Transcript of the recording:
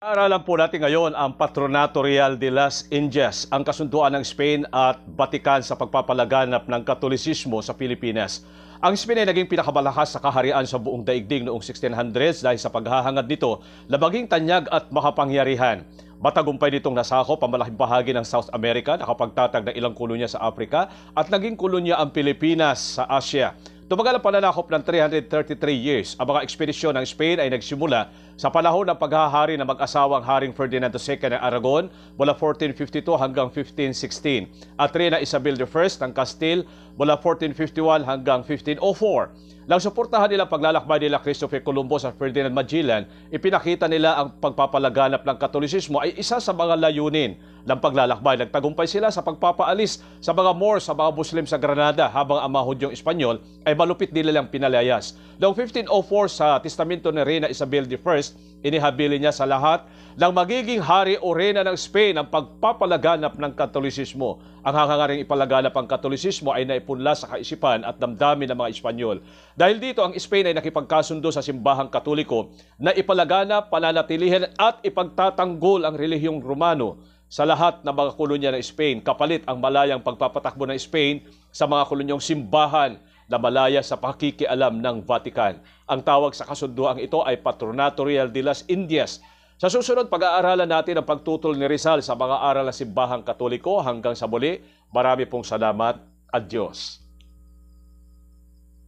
Aralan po natin ngayon ang Patronato Real de las Indias, ang kasunduan ng Spain at Vatican sa pagpapalaganap ng Katolisismo sa Pilipinas. Ang Spain ay naging pinakamalakas sa kaharian sa buong daigdig noong 1600s dahil sa paghahangad nito na maging tanyag at makapangyarihan. Matagumpay nitong nasakop ang malaking bahagi ng South America, nakapagtatag ng ilang kolonya sa Africa at naging kolonya ang Pilipinas sa Asia. Tumagal ang pananakop ng 333 years. Ang mga ekspedisyon ng Spain ay nagsimula sa panahon ng paghahari ng mag-asawang Haring Ferdinand II ng Aragon mula 1452 hanggang 1516 at Reina Isabel I ng Castile mula 1451 hanggang 1504. Nang suportahan nila paglalakbay nila Christopher Columbus at Ferdinand Magellan, ipinakita nila ang pagpapalaganap ng Katolisismo ay isa sa mga layunin ng paglalakbay. Nagtagumpay sila sa pagpapaalis sa mga Moors, sa mga Muslim sa Granada, habang ang mga Hudyong Espanyol ay malupit nilang pinalayas. Noong 1504 sa testamento ni Reina Isabel I, inihabilin niya sa lahat ng magiging hari o reyna ng Spain ang pagpapalaganap ng Katolisismo. Ang hangangaring ipalaganap ang Katolisismo ay naipunla sa kaisipan at damdamin ng mga Espanyol. Dahil dito, ang Spain ay nakipagkasundo sa simbahang Katoliko na ipalaganap, pananatilihin at ipagtatanggol ang relihiyong Romano sa lahat ng mga kolonya ng Spain, kapalit ang malayang pagpapatakbo ng Spain sa mga kolonyong simbahan na malaya sa pakikialam ng Vatican. Ang tawag sa kasunduang ito ay Patronato Real de las Indias. Sa susunod, pag-aaralan natin ang pagtutol ni Rizal sa mga aral ng simbahang Katoliko. Hanggang sa muli, marami pong salamat at Diyos.